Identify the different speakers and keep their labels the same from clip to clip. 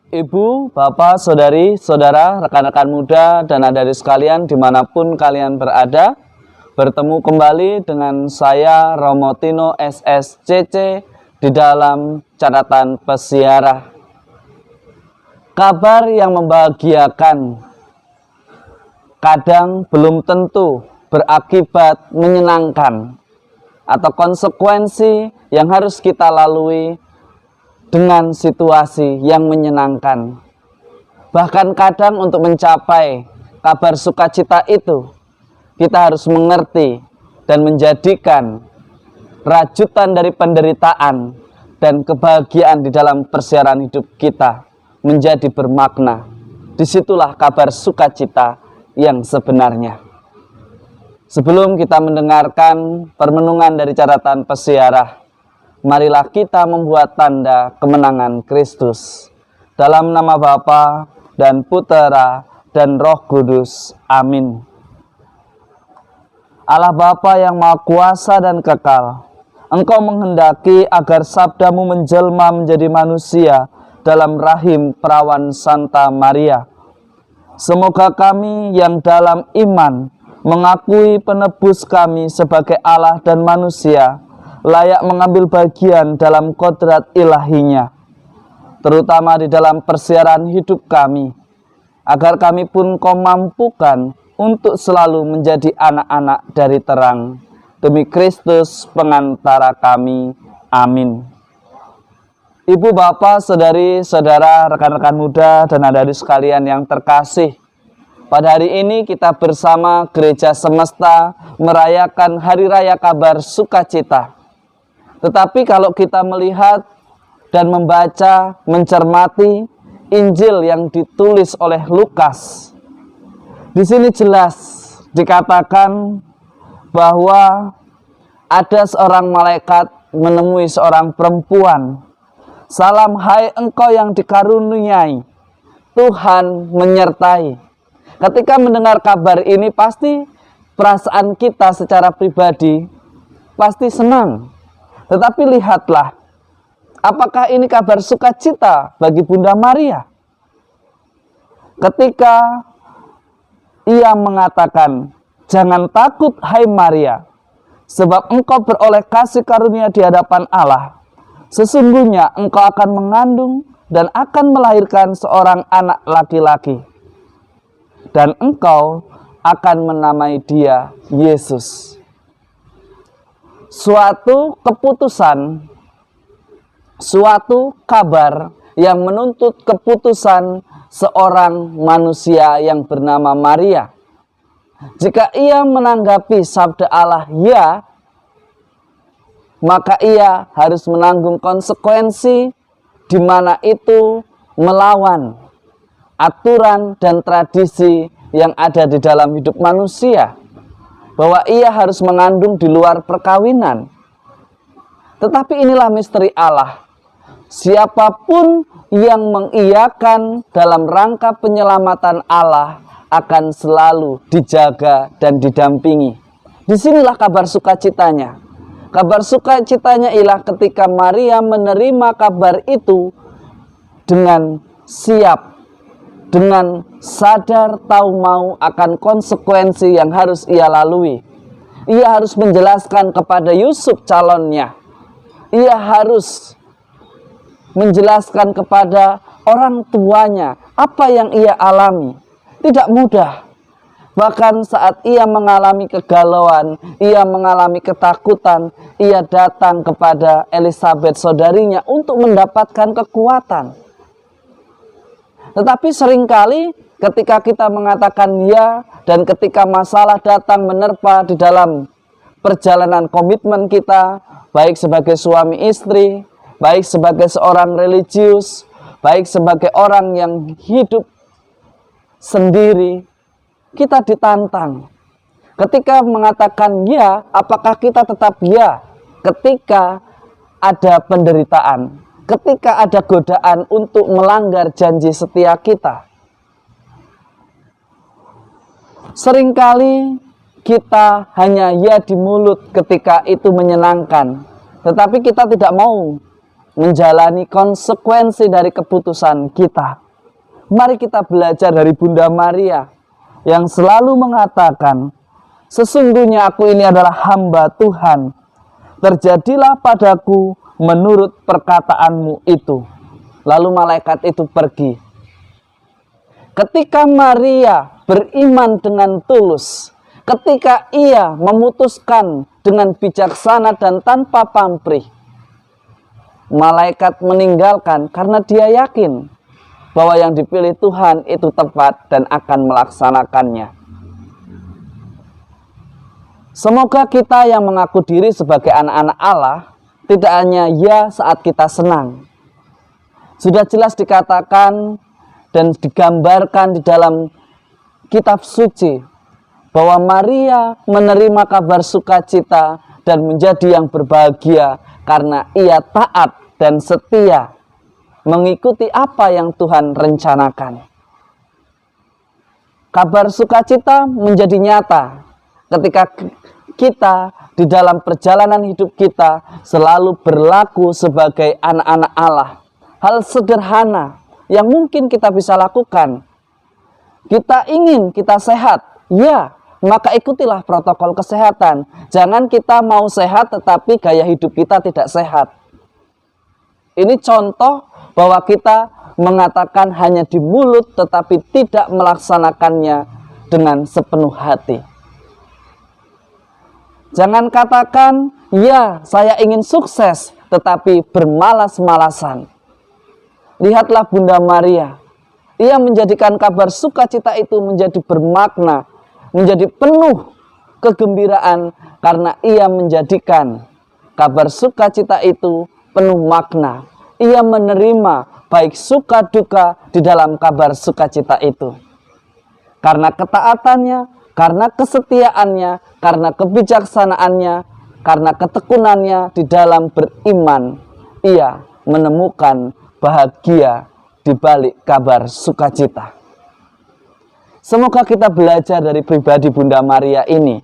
Speaker 1: Ibu, bapak, saudari, saudara, rekan-rekan muda, dan adik-adik sekalian dimanapun kalian berada, bertemu kembali dengan saya Romo Tino SSCC di dalam catatan pesiarah. Kabar yang membahagiakan kadang belum tentu berakibat menyenangkan atau konsekuensi yang harus kita lalui dengan situasi yang menyenangkan. Bahkan kadang untuk mencapai kabar sukacita itu, kita harus mengerti dan menjadikan rajutan dari penderitaan dan kebahagiaan di dalam persiaran hidup kita menjadi bermakna. Disitulah kabar sukacita yang sebenarnya. Sebelum kita mendengarkan permenungan dari catatan pesiarah, marilah kita membuat tanda kemenangan Kristus. Dalam nama Bapa dan Putera dan Roh Kudus. Amin. Allah Bapa yang Maha Kuasa dan Kekal, Engkau menghendaki agar sabdamu menjelma menjadi manusia dalam rahim perawan Santa Maria. Semoga kami yang dalam iman mengakui penebus kami sebagai Allah dan manusia, layak mengambil bagian dalam kodrat ilahinya, terutama di dalam persiaran hidup kami, agar kami pun Kau mampukan untuk selalu menjadi anak-anak dari terang. Demi Kristus pengantara kami. Amin. Ibu, bapak, saudari, saudara, rekan-rekan muda, dan adik-adik sekalian yang terkasih, pada hari ini kita bersama Gereja Semesta merayakan Hari Raya Kabar Sukacita. Tetapi kalau kita melihat dan membaca, mencermati Injil yang ditulis oleh Lukas, di sini jelas dikatakan bahwa ada seorang malaikat menemui seorang perempuan. Salam, hai engkau yang dikaruniai, Tuhan menyertai. Ketika mendengar kabar ini, pasti perasaan kita secara pribadi pasti senang. Tetapi lihatlah, apakah ini kabar sukacita bagi Bunda Maria? Ketika ia mengatakan, jangan takut hai Maria, sebab engkau beroleh kasih karunia di hadapan Allah. Sesungguhnya engkau akan mengandung dan akan melahirkan seorang anak laki-laki. Dan engkau akan menamai dia Yesus. Suatu keputusan, suatu kabar yang menuntut keputusan seorang manusia yang bernama Maria. Jika ia menanggapi sabda Allah ya, maka ia harus menanggung konsekuensi di mana itu melawan aturan dan tradisi yang ada di dalam hidup manusia, bahwa ia harus mengandung di luar perkawinan. Tetapi inilah misteri Allah. Siapapun yang mengiyakan dalam rangka penyelamatan Allah akan selalu dijaga dan didampingi. Disinilah kabar sukacitanya. Kabar sukacitanya ialah ketika Maria menerima kabar itu dengan siap, dengan sadar tahu mau akan konsekuensi yang harus ia lalui. Ia harus menjelaskan kepada Yusuf calonnya. Ia harus menjelaskan kepada orang tuanya apa yang ia alami. Tidak mudah. Bahkan saat ia mengalami kegalauan, ia mengalami ketakutan, ia datang kepada Elizabeth saudarinya untuk mendapatkan kekuatan. Tetapi seringkali ketika kita mengatakan ya, dan ketika masalah datang menerpa di dalam perjalanan komitmen kita, baik sebagai suami istri, baik sebagai seorang religius, baik sebagai orang yang hidup sendiri, kita ditantang. Ketika mengatakan ya, apakah kita tetap ya ketika ada penderitaan? Ketika ada godaan untuk melanggar janji setia kita. Seringkali kita hanya ya di mulut ketika itu menyenangkan, tetapi kita tidak mau menjalani konsekuensi dari keputusan kita. Mari kita belajar dari Bunda Maria yang selalu mengatakan, sesungguhnya aku ini adalah hamba Tuhan, terjadilah padaku menurut perkataanmu itu. Lalu malaikat itu pergi. Ketika Maria beriman dengan tulus, ketika ia memutuskan dengan bijaksana dan tanpa pamrih, malaikat meninggalkan karena dia yakin bahwa yang dipilih Tuhan itu tepat dan akan melaksanakannya. Semoga kita yang mengaku diri sebagai anak-anak Allah tidak hanya ya saat kita senang. Sudah jelas dikatakan dan digambarkan di dalam kitab suci bahwa Maria menerima kabar sukacita dan menjadi yang berbahagia karena ia taat dan setia mengikuti apa yang Tuhan rencanakan. Kabar sukacita menjadi nyata ketika kita di dalam perjalanan hidup kita selalu berlaku sebagai anak-anak Allah. Hal sederhana yang mungkin kita bisa lakukan. Kita ingin kita sehat, ya, maka ikutilah protokol kesehatan. Jangan kita mau sehat tetapi gaya hidup kita tidak sehat. Ini contoh bahwa kita mengatakan hanya di mulut tetapi tidak melaksanakannya dengan sepenuh hati. Jangan katakan, ya, saya ingin sukses tetapi bermalas-malasan. Lihatlah Bunda Maria. Ia menjadikan kabar sukacita itu menjadi bermakna, menjadi penuh kegembiraan karena ia menjadikan kabar sukacita itu penuh makna. Ia menerima baik suka duka di dalam kabar sukacita itu. Karena ketaatannya, karena kesetiaannya, karena kebijaksanaannya, karena ketekunannya di dalam beriman, ia menemukan bahagia di balik kabar sukacita. Semoga kita belajar dari pribadi Bunda Maria ini.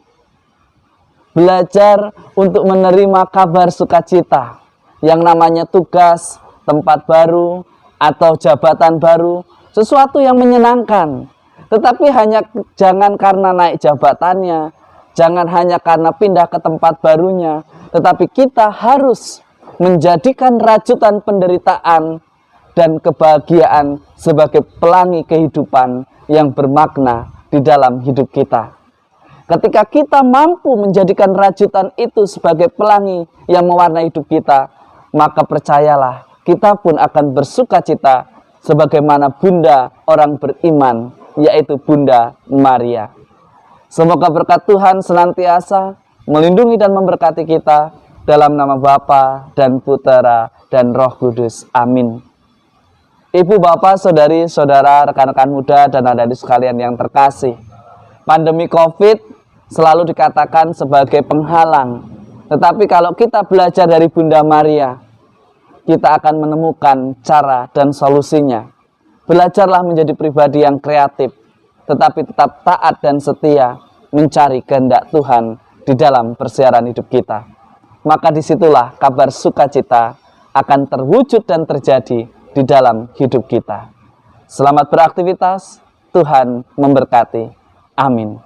Speaker 1: Belajar untuk menerima kabar sukacita yang namanya tugas, tempat baru, atau jabatan baru, sesuatu yang menyenangkan. Tetapi jangan karena naik jabatannya, jangan hanya karena pindah ke tempat barunya, tetapi kita harus menjadikan rajutan penderitaan dan kebahagiaan sebagai pelangi kehidupan yang bermakna di dalam hidup kita. Ketika kita mampu menjadikan rajutan itu sebagai pelangi yang mewarnai hidup kita, maka percayalah, kita pun akan bersuka cita sebagaimana Bunda orang beriman, yaitu Bunda Maria. Semoga berkat Tuhan senantiasa melindungi dan memberkati kita dalam nama Bapa dan Putera dan Roh Kudus. Amin. Ibu, bapak, saudari, saudara, rekan-rekan muda, dan adik-adik sekalian yang terkasih, pandemi COVID selalu dikatakan sebagai penghalang. Tetapi kalau kita belajar dari Bunda Maria, kita akan menemukan cara dan solusinya. Belajarlah menjadi pribadi yang kreatif, tetapi tetap taat dan setia mencari kehendak Tuhan di dalam persiaran hidup kita. Maka disitulah kabar sukacita akan terwujud dan terjadi di dalam hidup kita. Selamat beraktivitas, Tuhan memberkati. Amin.